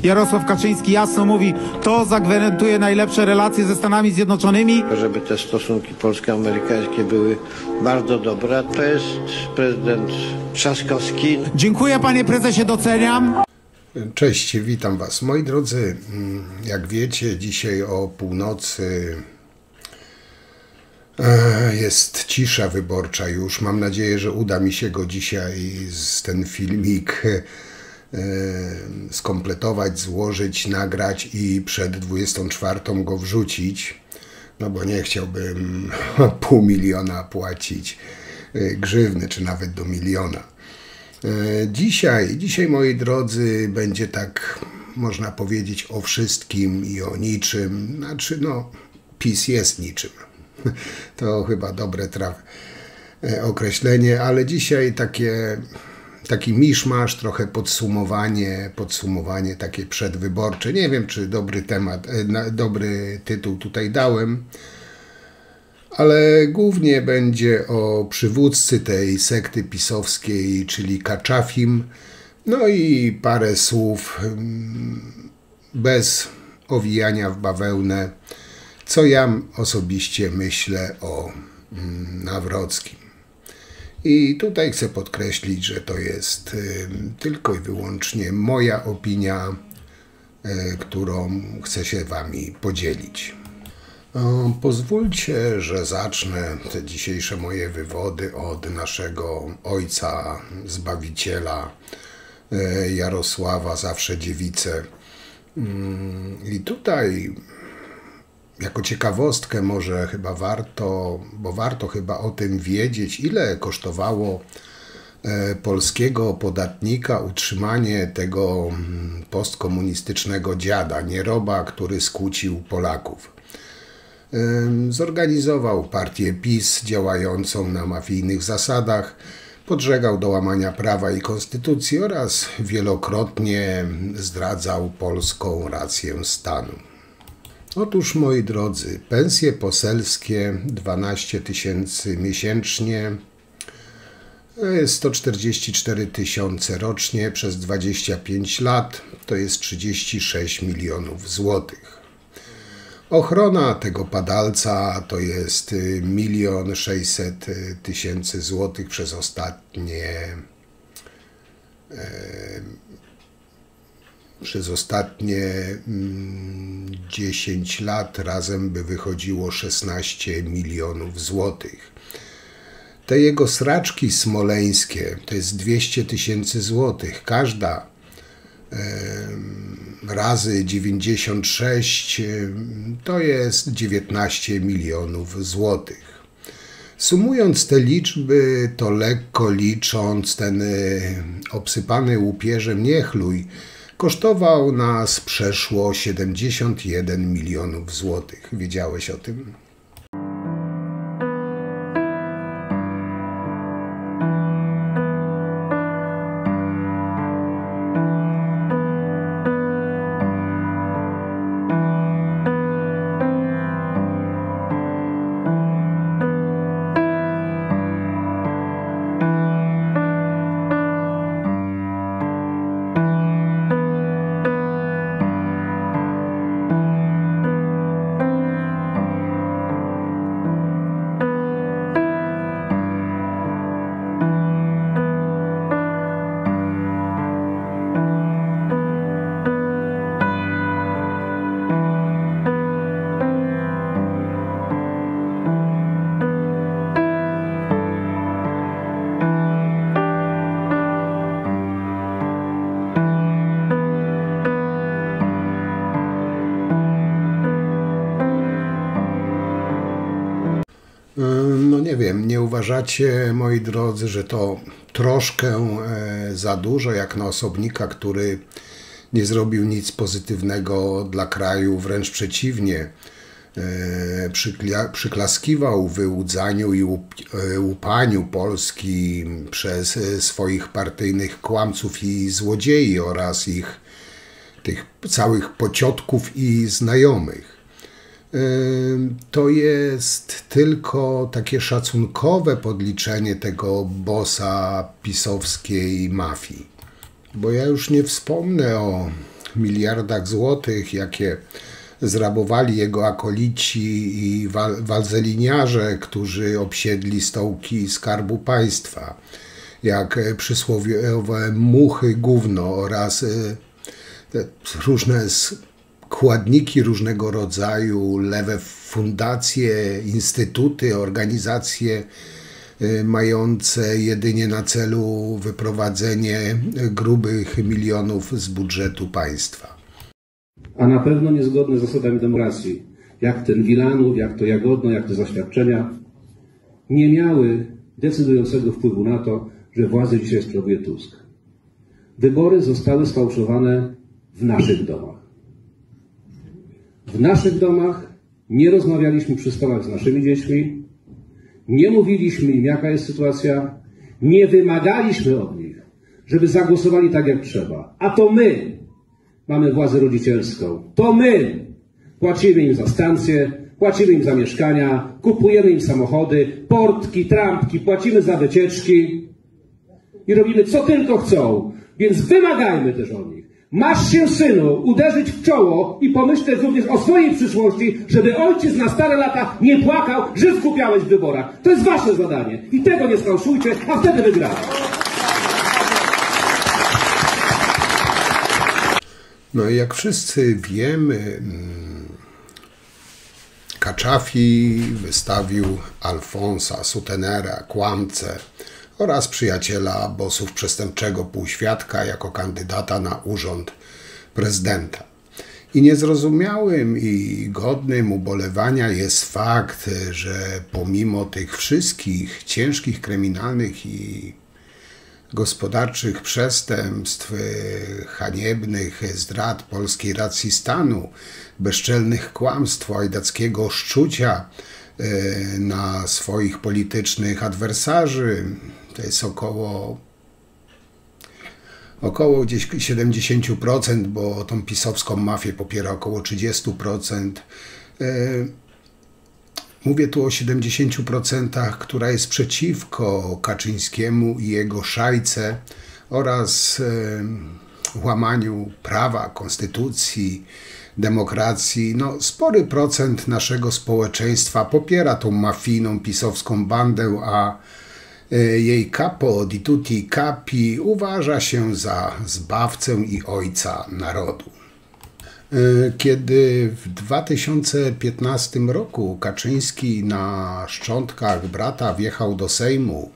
Jarosław Kaczyński jasno mówi, to zagwarantuje najlepsze relacje ze Stanami Zjednoczonymi. Żeby te stosunki polsko-amerykańskie były bardzo dobre, to jest prezydent Trzaskowski. Dziękuję, panie prezesie, doceniam. Cześć, witam was. Moi drodzy, jak wiecie, dzisiaj o północy jest cisza wyborcza już. Mam nadzieję, że uda mi się go dzisiaj, ten filmik skompletować, złożyć, nagrać i przed 24 go wrzucić. No bo nie chciałbym $500 000 płacić grzywny, czy nawet do 1 000 000. Dzisiaj, moi drodzy, będzie tak, można powiedzieć, o wszystkim i o niczym. Znaczy, no, PiS jest niczym. To chyba dobre określenie, ale dzisiaj taki miszmasz, trochę podsumowanie takie przedwyborcze. Nie wiem, czy dobry temat, dobry tytuł tutaj dałem, ale głównie będzie o przywódcy tej sekty pisowskiej, czyli Kaczafim. No i parę słów bez owijania w bawełnę, co ja osobiście myślę o Nawrockim. I tutaj chcę podkreślić, że to jest tylko i wyłącznie moja opinia, którą chcę się wami podzielić. Pozwólcie, że zacznę te dzisiejsze moje wywody od naszego ojca, zbawiciela Jarosława, zawsze dziewice. I tutaj jako ciekawostkę może chyba warto chyba o tym wiedzieć, ile kosztowało polskiego podatnika utrzymanie tego postkomunistycznego dziada, nieroba, który skłócił Polaków. Zorganizował partię PiS działającą na mafijnych zasadach, podżegał do łamania prawa i konstytucji oraz wielokrotnie zdradzał polską rację stanu. Otóż, moi drodzy, pensje poselskie 12 000 miesięcznie, 144 000 rocznie przez 25 lat, to jest 36 milionów złotych. Ochrona tego padalca to jest 1 600 000 złotych przez ostatnie 10 lat razem by wychodziło 16 milionów złotych. Te jego sraczki smoleńskie to jest 200 000 złotych. Każda razy 96 to jest 19 milionów złotych. Sumując te liczby, to lekko licząc, ten obsypany łupieżem niechlujj kosztował nas przeszło 71 milionów złotych. Wiedziałeś o tym? No nie wiem, nie uważacie, moi drodzy, że to troszkę za dużo jak na osobnika, który nie zrobił nic pozytywnego dla kraju, wręcz przeciwnie, przyklaskiwał wyłudzaniu i łupaniu Polski przez swoich partyjnych kłamców i złodziei oraz tych całych pociotków i znajomych. To jest tylko takie szacunkowe podliczenie tego bossa pisowskiej mafii. Bo ja już nie wspomnę o miliardach złotych, jakie zrabowali jego akolici i walzeliniarze, którzy obsiedli stołki Skarbu Państwa, jak przysłowiowe muchy gówno oraz te różne składniki różnego rodzaju, lewe fundacje, instytuty, organizacje mające jedynie na celu wyprowadzenie grubych milionów z budżetu państwa. A na pewno niezgodne z zasadami demokracji, jak ten Wilanów, jak to Jagodno, jak te zaświadczenia, nie miały decydującego wpływu na to, że władzę dzisiaj sprawuje Tusk. Wybory zostały sfałszowane w naszych domach. W naszych domach nie rozmawialiśmy przy stołach z naszymi dziećmi, nie mówiliśmy im, jaka jest sytuacja, nie wymagaliśmy od nich, żeby zagłosowali tak, jak trzeba. A to my mamy władzę rodzicielską. To my płacimy im za stacje, płacimy im za mieszkania, kupujemy im samochody, portki, trampki, płacimy za wycieczki i robimy co tylko chcą. Więc wymagajmy też od nich. Masz się, synu, uderzyć w czoło i pomyśleć również o swojej przyszłości, żeby ojciec na stare lata nie płakał, że skupiałeś w wyborach. To jest wasze zadanie. I tego nie sfałszujcie, a wtedy wygracie. No i jak wszyscy wiemy, Kaddafi wystawił Alfonsa Soutenera, kłamcę, oraz przyjaciela bossów przestępczego półświadka jako kandydata na urząd prezydenta. I niezrozumiałym i godnym ubolewania jest fakt, że pomimo tych wszystkich ciężkich kryminalnych i gospodarczych przestępstw, haniebnych zdrad polskiej racji stanu, bezczelnych kłamstw, łajdackiego szczucia na swoich politycznych adwersarzy, to jest około gdzieś 70%, bo tą pisowską mafię popiera około 30%. Mówię tu o 70%, która jest przeciwko Kaczyńskiemu i jego szajce oraz łamaniu prawa, konstytucji, demokracji. No, spory procent naszego społeczeństwa popiera tą mafijną pisowską bandę, a jej capo di tutti capi uważa się za zbawcę i ojca narodu. Kiedy w 2015 roku Kaczyński na szczątkach brata wjechał do Sejmu,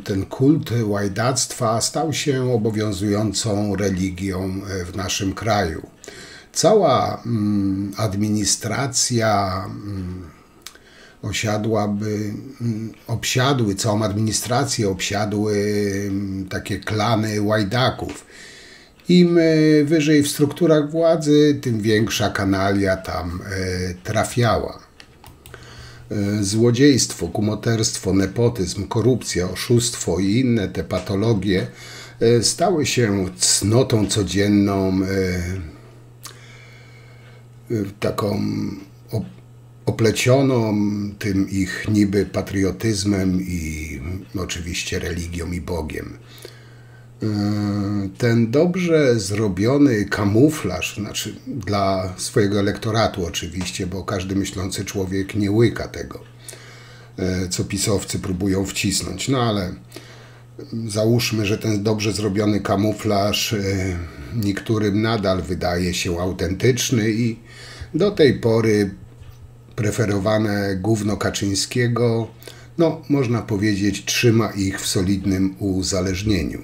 ten kult łajdactwa stał się obowiązującą religią w naszym kraju. Cała administracja całą administrację obsiadły takie klany łajdaków. Im wyżej w strukturach władzy, tym większa kanalia tam trafiała. Złodziejstwo, kumoterstwo, nepotyzm, korupcja, oszustwo i inne te patologie stały się cnotą codzienną, taką oplecioną tym ich niby patriotyzmem i oczywiście religią i Bogiem. Ten dobrze zrobiony kamuflaż, znaczy dla swojego elektoratu oczywiście, bo każdy myślący człowiek nie łyka tego, co pisowcy próbują wcisnąć. No ale załóżmy, że ten dobrze zrobiony kamuflaż niektórym nadal wydaje się autentyczny i do tej pory preferowane gówno Kaczyńskiego, no można powiedzieć, trzyma ich w solidnym uzależnieniu.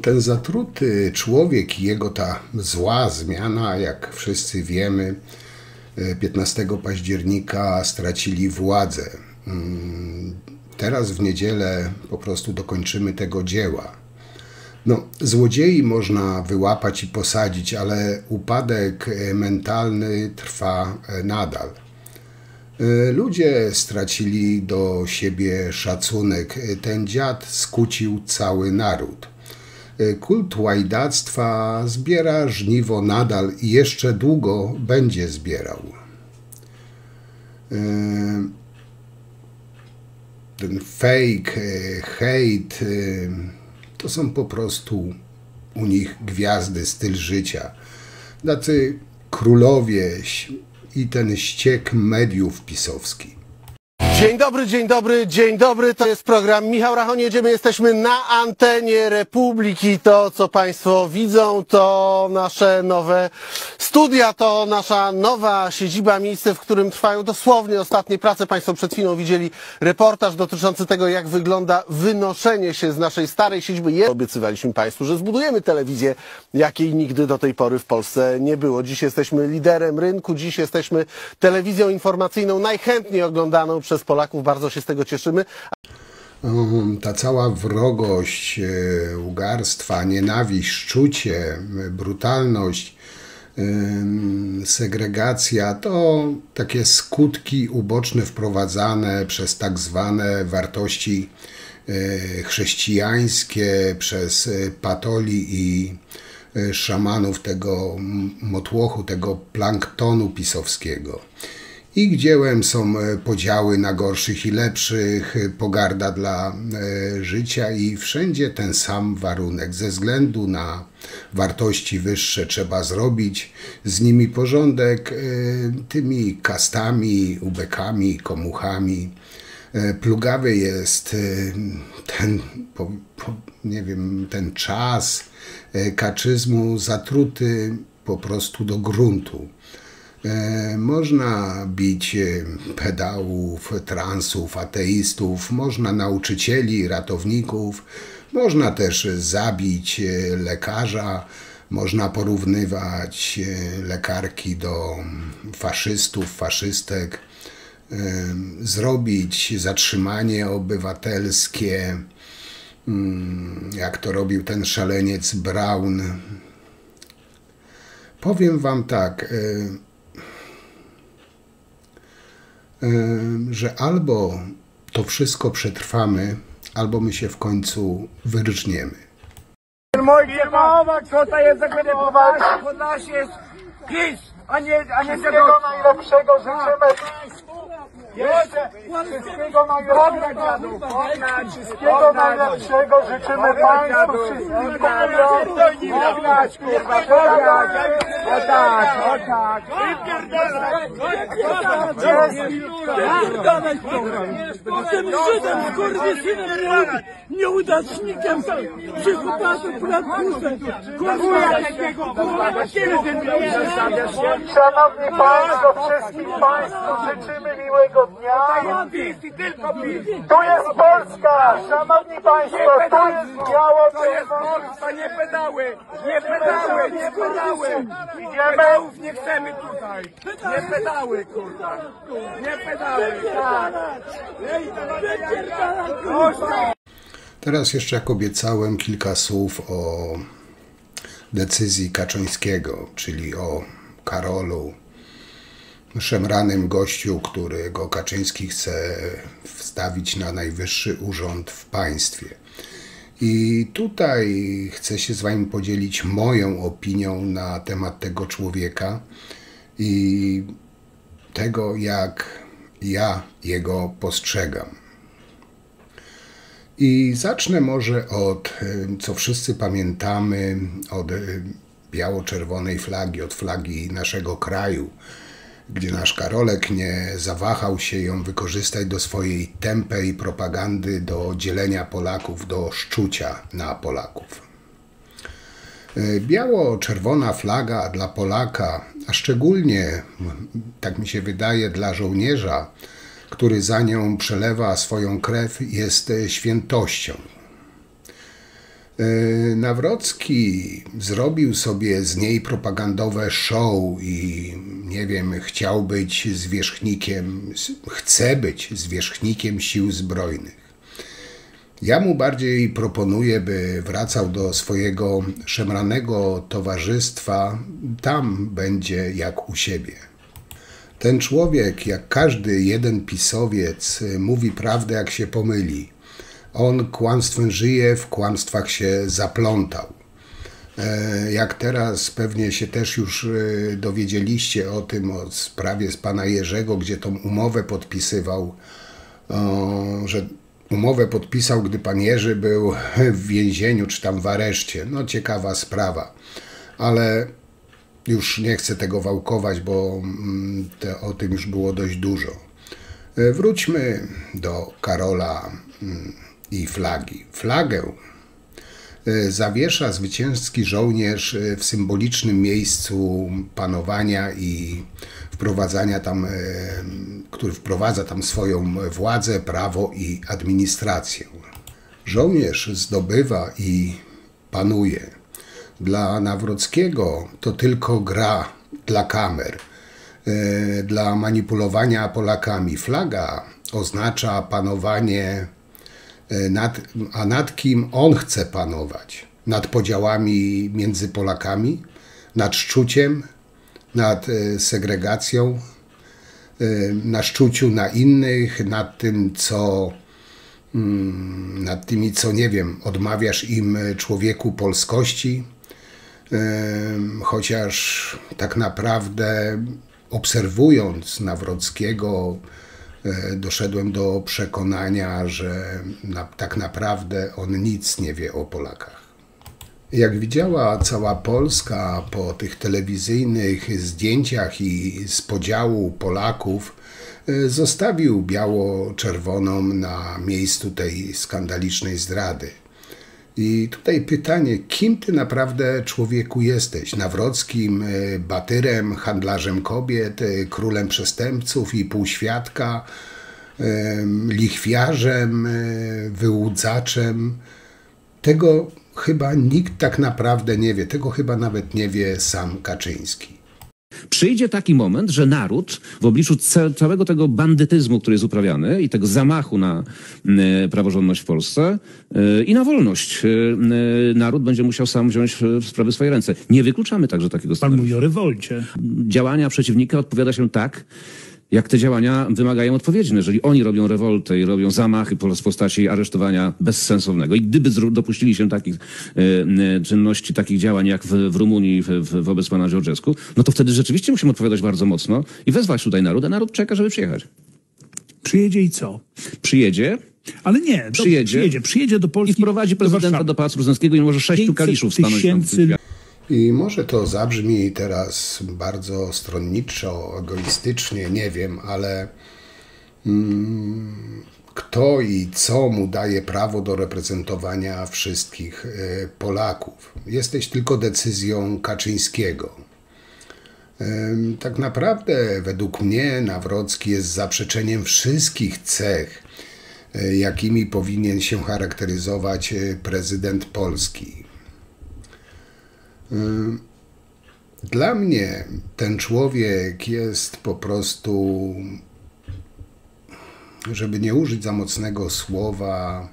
Ten zatruty człowiek i jego ta zła zmiana, jak wszyscy wiemy, 15 października stracili władzę. Teraz w niedzielę po prostu dokończymy tego dzieła. No, złodziei można wyłapać i posadzić, ale upadek mentalny trwa nadal. Ludzie stracili do siebie szacunek. Ten dziad skłócił cały naród. Kult łajdactwa zbiera żniwo nadal i jeszcze długo będzie zbierał. Ten fake, hejt to są po prostu u nich gwiazdy, styl życia. Tacy królowie i ten ściek mediów pisowskich. Dzień dobry, dzień dobry, dzień dobry. To jest program Michał Rachon. Jedziemy, jesteśmy na antenie Republiki. To, co Państwo widzą, to nasze nowe studia, to nasza nowa siedziba, miejsce, w którym trwają dosłownie ostatnie prace. Państwo przed chwilą widzieli reportaż dotyczący tego, jak wygląda wynoszenie się z naszej starej siedziby. Obiecywaliśmy Państwu, że zbudujemy telewizję, jakiej nigdy do tej pory w Polsce nie było. Dziś jesteśmy liderem rynku, dziś jesteśmy telewizją informacyjną najchętniej oglądaną przez Polaków. Bardzo się z tego cieszymy. Ta cała wrogość, ugarstwa, nienawiść, szczucie, brutalność, segregacja to takie skutki uboczne wprowadzane przez tak zwane wartości chrześcijańskie, przez patoli i szamanów tego motłochu, tego planktonu pisowskiego. Ich dziełem są podziały na gorszych i lepszych, pogarda dla życia i wszędzie ten sam warunek. Ze względu na wartości wyższe trzeba zrobić z nimi porządek, tymi kastami, ubekami, komuchami. Plugawy jest ten czas kaczyzmu zatruty po prostu do gruntu. Można bić pedałów, transów, ateistów, można nauczycieli, ratowników, można też zabić lekarza, można porównywać lekarki do faszystów, faszystek, zrobić zatrzymanie obywatelskie, jak to robił ten szaleniec Braun. Powiem wam tak, że albo to wszystko przetrwamy, albo my się w końcu wyrżniemy. Co to jest za Podlasie jest PiS, a nie wszystkiego najlepszego życzymy. Wszystkiego najlepszego życzymy Państwu wszystkim. Pognać, kurwa, pognać. O tak. Tym Żydem, skurwysynem, nieudacznikiem, psychopatą, platkusem, Szanowni Państwo, wszystkim Państwu życzymy miłego dnia. Tu jest Polska, szanowni Państwo, tu jest biało, to jest Polska, nie pedały. Pedałów nie chcemy tutaj. Nie pedały, kurwa. Nie pedały, tak. Teraz jeszcze, jak obiecałem, kilka słów o decyzji Kaczyńskiego, czyli o Karolu, szemranym gościu, którego Kaczyński chce wstawić na najwyższy urząd w państwie. I tutaj chcę się z wami podzielić moją opinią na temat tego człowieka i tego, jak ja jego postrzegam. I zacznę może od, co wszyscy pamiętamy, od biało-czerwonej flagi, od flagi naszego kraju, gdzie nasz Karolek nie zawahał się ją wykorzystać do swojej tępej propagandy, do dzielenia Polaków, do szczucia na Polaków. Biało-czerwona flaga dla Polaka, a szczególnie, tak mi się wydaje, dla żołnierza, który za nią przelewa swoją krew, jest świętością. Nawrocki zrobił sobie z niej propagandowe show i nie wiem, chciał być zwierzchnikiem, chce być zwierzchnikiem sił zbrojnych. Ja mu bardziej proponuję, by wracał do swojego szemranego towarzystwa, tam będzie jak u siebie. Ten człowiek, jak każdy jeden pisowiec, mówi prawdę, jak się pomyli. On kłamstwem żyje, w kłamstwach się zaplątał. Jak teraz pewnie się też już dowiedzieliście o tym, o sprawie z pana Jerzego, gdzie tą umowę podpisywał, że umowę podpisał, gdy pan Jerzy był w więzieniu, czy tam w areszcie. No ciekawa sprawa, ale już nie chcę tego wałkować, bo o tym już było dość dużo. Wróćmy do Karola i flagi. Flagę zawiesza zwycięski żołnierz w symbolicznym miejscu panowania i wprowadzania tam, który wprowadza tam swoją władzę, prawo i administrację. Żołnierz zdobywa i panuje. Dla Nawrockiego to tylko gra dla kamer, dla manipulowania Polakami. Flaga oznacza panowanie, nad kim on chce panować. Nad podziałami między Polakami, nad szczuciem, nad segregacją, na szczuciu na innych, nad tymi, co nie wiem, odmawiasz im, człowieku, polskości, chociaż tak naprawdę obserwując Nawrockiego doszedłem do przekonania, że tak naprawdę on nic nie wie o Polakach. Jak widziała cała Polska po tych telewizyjnych zdjęciach i z podziału Polaków, zostawił biało-czerwoną na miejscu tej skandalicznej zdrady. I tutaj pytanie, kim ty naprawdę, człowieku, jesteś? Nawrockim, batyrem, handlarzem kobiet, królem przestępców i półświadka, lichwiarzem, wyłudzaczem? Tego chyba nikt tak naprawdę nie wie. Tego chyba nawet nie wie sam Kaczyński. Przyjdzie taki moment, że naród w obliczu całego tego bandytyzmu, który jest uprawiany i tego zamachu na praworządność w Polsce i na wolność, naród będzie musiał sam wziąć sprawy w swoje ręce. Nie wykluczamy także takiego Pan scenariusza. mówi o rewolcie. Działania przeciwnika odpowiada się tak, jak te działania wymagają odpowiedzi. Jeżeli oni robią rewoltę i robią zamachy w postaci aresztowania bezsensownego i gdyby dopuścili się takich czynności, takich działań jak w Rumunii wobec pana Georgescu, no to wtedy rzeczywiście musimy odpowiadać bardzo mocno i wezwać tutaj naród, a naród czeka, żeby przyjechać. Przyjedzie i co? Przyjedzie, Ale nie, przyjedzie do Polski i wprowadzi prezydenta do Pałacu Prezydenckiego i może 6 kaliszów stanąć tam. I może to zabrzmi teraz bardzo stronniczo, egoistycznie, nie wiem, ale kto i co mu daje prawo do reprezentowania wszystkich Polaków? Jesteś tylko decyzją Kaczyńskiego. Tak naprawdę według mnie Nawrocki jest zaprzeczeniem wszystkich cech, jakimi powinien się charakteryzować prezydent Polski. Dla mnie ten człowiek jest po prostu, żeby nie użyć za mocnego słowa,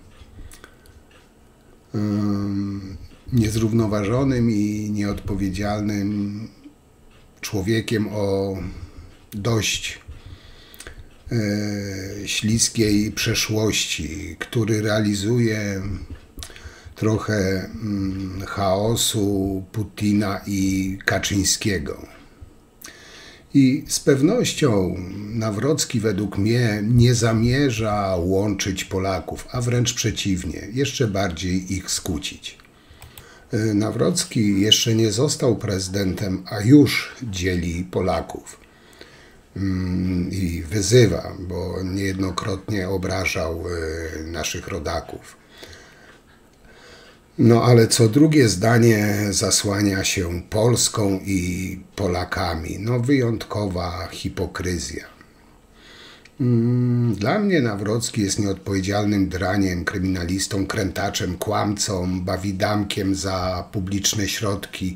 niezrównoważonym i nieodpowiedzialnym człowiekiem o dość śliskiej przeszłości, który realizuje trochę chaosu Putina i Kaczyńskiego. I z pewnością Nawrocki według mnie nie zamierza łączyć Polaków, a wręcz przeciwnie, jeszcze bardziej ich skłócić. Nawrocki jeszcze nie został prezydentem, a już dzieli Polaków i wyzywa, bo niejednokrotnie obrażał naszych rodaków. No ale co drugie zdanie zasłania się Polską i Polakami. No wyjątkowa hipokryzja. Dla mnie Nawrocki jest nieodpowiedzialnym draniem, kryminalistą, krętaczem, kłamcą, bawidamkiem za publiczne środki,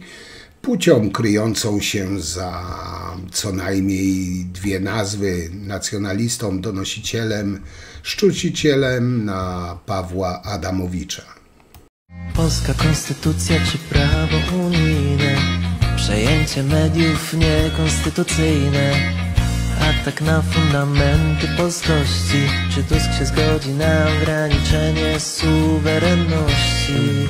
płcią kryjącą się za co najmniej 2 nazwy, nacjonalistą, donosicielem, szczucicielem na Pawła Adamowicza. Polska konstytucja czy prawo unijne, przejęcie mediów niekonstytucyjne, atak na fundamenty polskości. Czy Tusk się zgodzi na ograniczenie suwerenności?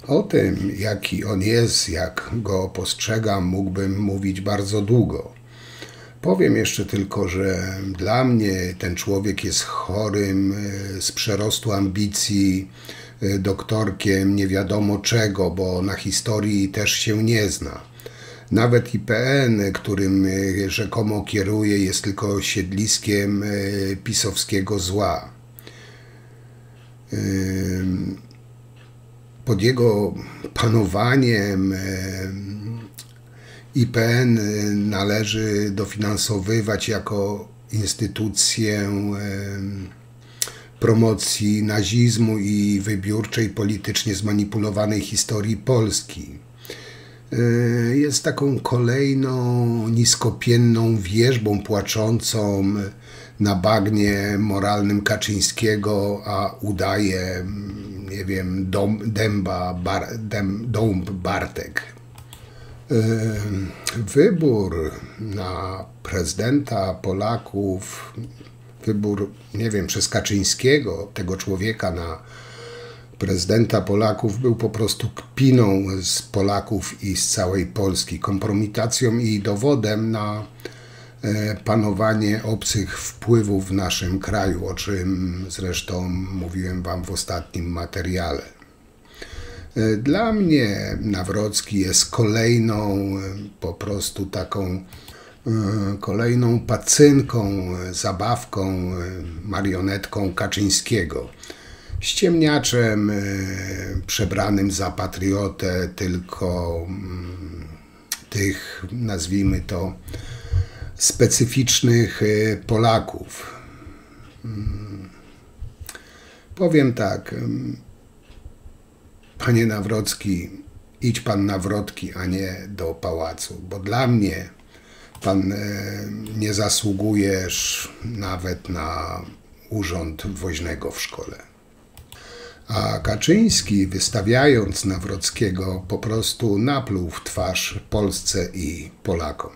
O tym, jaki on jest, jak go postrzegam, mógłbym mówić bardzo długo. Powiem jeszcze tylko, że dla mnie ten człowiek jest chorym z przerostu ambicji, doktorkiem nie wiadomo czego, bo na historii też się nie zna. Nawet IPN, którym rzekomo kieruje, jest tylko siedliskiem pisowskiego zła. Pod jego panowaniem IPN należy dofinansowywać jako instytucję promocji nazizmu i wybiórczej, politycznie zmanipulowanej historii Polski. Jest taką kolejną niskopienną wierzbą płaczącą na bagnie moralnym Kaczyńskiego, a udaje, nie wiem, dąb Bartek. Wybór na prezydenta Polaków, wybór, nie wiem, przez Kaczyńskiego, tego człowieka na prezydenta Polaków był po prostu kpiną z Polaków i z całej Polski, kompromitacją i dowodem na panowanie obcych wpływów w naszym kraju, o czym zresztą mówiłem wam w ostatnim materiale. Dla mnie Nawrocki jest kolejną po prostu taką kolejną pacynką, zabawką, marionetką Kaczyńskiego. Ściemniaczem przebranym za patriotę, tylko tych, nazwijmy to, specyficznych Polaków. Powiem tak, panie Nawrocki, idź pan na wrotki, a nie do pałacu, bo dla mnie pan nie zasługujesz nawet na urząd woźnego w szkole. A Kaczyński, wystawiając Nawrockiego, po prostu napluł w twarz Polsce i Polakom.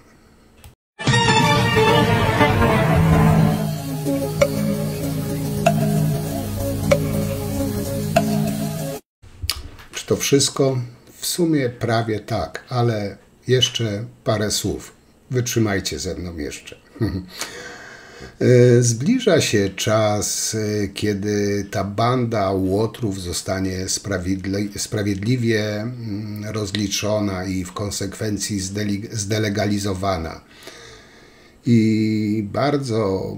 Czy to wszystko? W sumie prawie tak, ale jeszcze parę słów. Wytrzymajcie ze mną jeszcze. Zbliża się czas, kiedy ta banda łotrów zostanie sprawiedliwie rozliczona i w konsekwencji zdelegalizowana. I bardzo,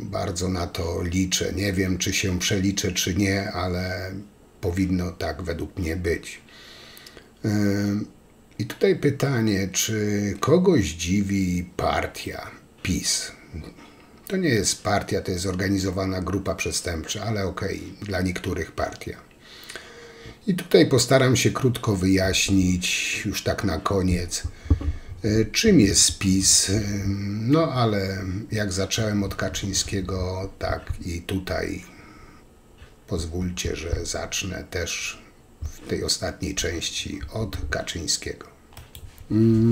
bardzo na to liczę. Nie wiem, czy się przeliczę, czy nie, ale powinno tak według mnie być. I tutaj pytanie, czy kogoś dziwi partia PiS? To nie jest partia, to jest zorganizowana grupa przestępcza, ale okej, dla niektórych partia. I tutaj postaram się krótko wyjaśnić, już tak na koniec, czym jest PiS. No ale jak zacząłem od Kaczyńskiego, tak i tutaj pozwólcie, że zacznę też w tej ostatniej części od Kaczyńskiego.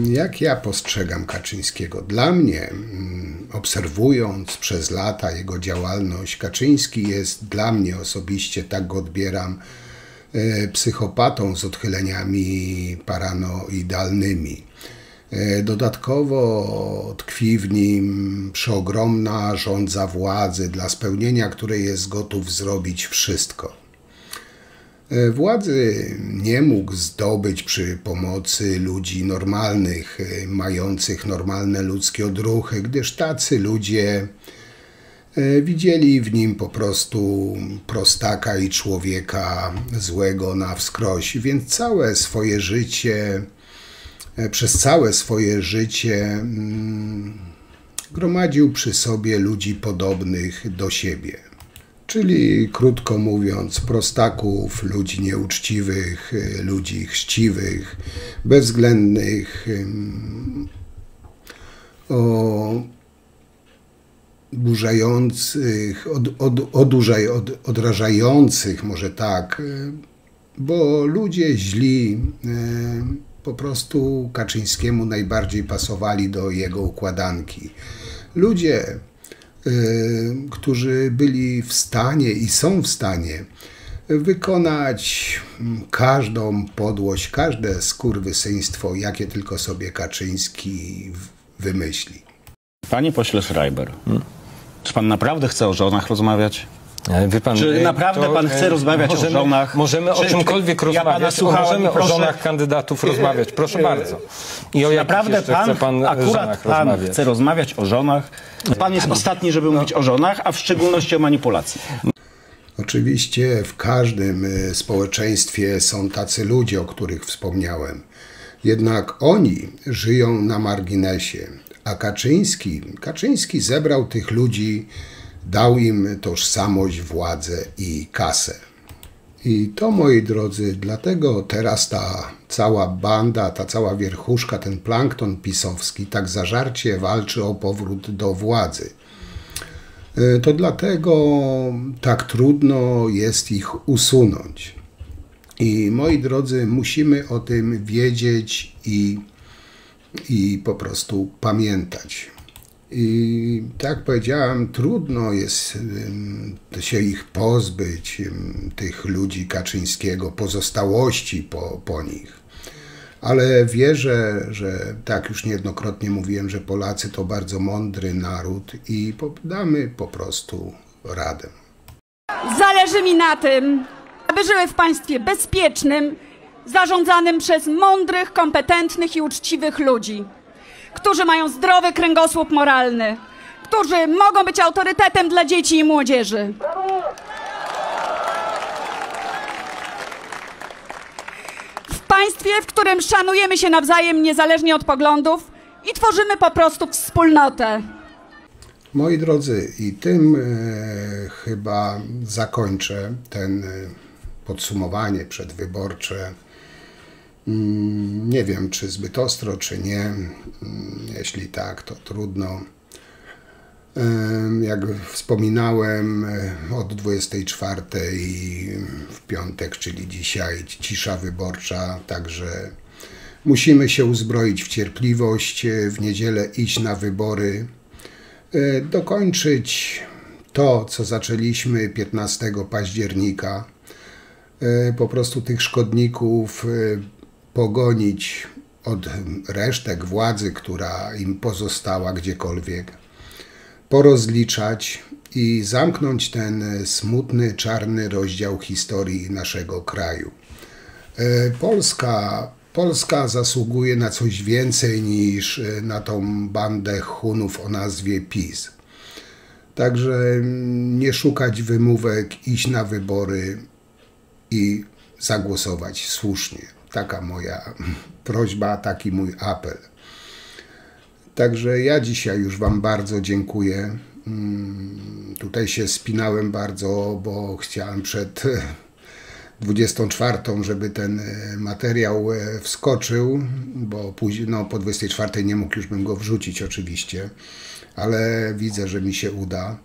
Jak ja postrzegam Kaczyńskiego? Dla mnie, obserwując przez lata jego działalność, Kaczyński jest dla mnie osobiście, tak go odbieram, psychopatą z odchyleniami paranoidalnymi. Dodatkowo tkwi w nim przeogromna żądza władzy, dla spełnienia której jest gotów zrobić wszystko. Władzy nie mógł zdobyć przy pomocy ludzi normalnych, mających normalne ludzkie odruchy, gdyż tacy ludzie widzieli w nim po prostu prostaka i człowieka złego na wskroś, więc przez całe swoje życie gromadził przy sobie ludzi podobnych do siebie. Czyli krótko mówiąc, prostaków, ludzi nieuczciwych, ludzi chrzciwych, bezwzględnych, odrażających, może tak, bo ludzie źli po prostu Kaczyńskiemu najbardziej pasowali do jego układanki. Ludzie, którzy byli w stanie i są w stanie wykonać każdą podłość, każde skurwysyństwo, jakie tylko sobie Kaczyński wymyśli. Panie pośle Schreiber, czy pan naprawdę chce o żonach rozmawiać? Wie pan, czy naprawdę pan chce rozmawiać o żonach? Możemy o czymkolwiek rozmawiać, możemy o żonach kandydatów rozmawiać, proszę bardzo. I o naprawdę pan chce rozmawiać o żonach? Pan jest ostatni, żeby mówić o żonach, a w szczególności o manipulacji. Oczywiście w każdym społeczeństwie są tacy ludzie, o których wspomniałem. Jednak oni żyją na marginesie, a Kaczyński zebrał tych ludzi, dał im tożsamość, władzę i kasę. I to, moi drodzy, dlatego teraz ta cała banda, ta cała wierchuszka, ten plankton pisowski tak zażarcie walczy o powrót do władzy. To dlatego tak trudno jest ich usunąć. I moi drodzy, musimy o tym wiedzieć i po prostu pamiętać. I tak jak powiedziałem, trudno jest się ich pozbyć, tych ludzi Kaczyńskiego, pozostałości po nich. Ale wierzę, że tak już niejednokrotnie mówiłem, że Polacy to bardzo mądry naród i damy po prostu radę. Zależy mi na tym, aby żyły w państwie bezpiecznym, zarządzanym przez mądrych, kompetentnych i uczciwych ludzi, którzy mają zdrowy kręgosłup moralny, którzy mogą być autorytetem dla dzieci i młodzieży. W państwie, w którym szanujemy się nawzajem niezależnie od poglądów i tworzymy po prostu wspólnotę. Moi drodzy, i tym chyba zakończę ten podsumowanie przedwyborcze. Nie wiem, czy zbyt ostro, czy nie. Jeśli tak, to trudno. Jak wspominałem, od 24 w piątek, czyli dzisiaj, cisza wyborcza, także musimy się uzbroić w cierpliwość, w niedzielę iść na wybory, dokończyć to, co zaczęliśmy 15 października, po prostu tych szkodników pogonić od resztek władzy, która im pozostała gdziekolwiek, porozliczać i zamknąć ten smutny, czarny rozdział historii naszego kraju. Polska zasługuje na coś więcej niż na tą bandę Hunów o nazwie PiS. Także nie szukać wymówek, iść na wybory i zagłosować słusznie. Taka moja prośba, taki mój apel. Także ja dzisiaj już wam bardzo dziękuję. Tutaj się spinałem bardzo, bo chciałem przed 24, żeby ten materiał wskoczył, bo później, no, po 24 nie mógł już bym go wrzucić oczywiście, ale widzę, że mi się uda.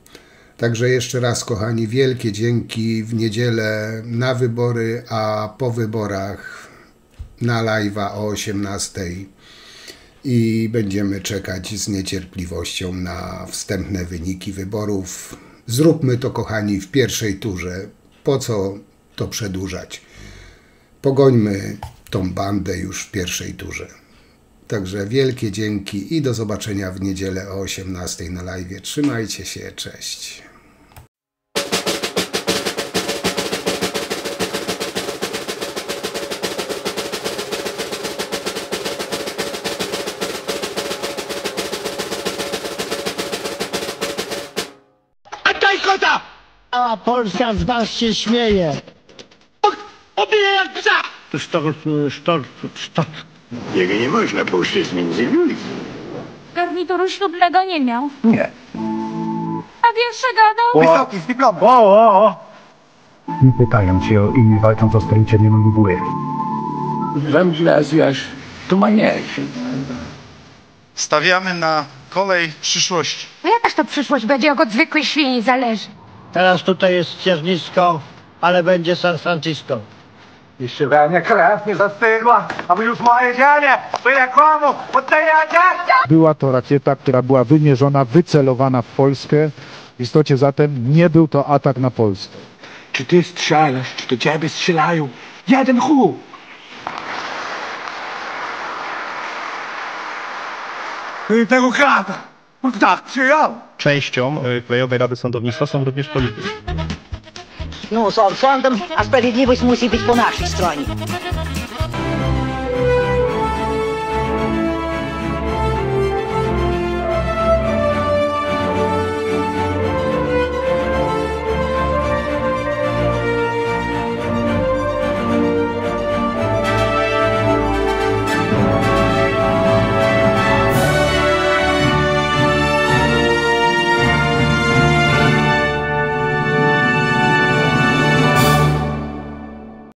Także jeszcze raz, kochani, wielkie dzięki. W niedzielę na wybory, a po wyborach na live'a o 18. I będziemy czekać z niecierpliwością na wstępne wyniki wyborów. Zróbmy to, kochani, w pierwszej turze. Po co to przedłużać? Pogońmy tą bandę już w pierwszej turze. Także wielkie dzięki i do zobaczenia w niedzielę o 18 na live. Trzymajcie się, cześć. Cała Polska z was się śmieje. Obiję jak psa! Jego nie można puszczać między ludźmi. Garnituru ślubnego nie miał. Nie. A wiersze gadał? Wysoki z dyplomem. Nie pytają cię o imię, walcząc o skręcenie mgły. Wędlazjasz, tu ma nie. Stawiamy na kolej przyszłości. No jakaż to przyszłość będzie, jak od zwykłej świni zależy? Teraz tutaj jest Ciernisko, ale będzie San Francisco. Jeszcze wełnia krew nie zastygła, a my już moje dzianie, byle komu, oddajecie! Była to rakieta, która była wymierzona, wycelowana w Polskę. W istocie zatem nie był to atak na Polskę. Czy ty strzelasz, czy do ciebie strzelają? Jeden chuj! Tego krata! Tak, przyjął. Częścią Krajowej Rady Sądownictwa są również politycy. No, sądem, a sprawiedliwość musi być po naszej stronie.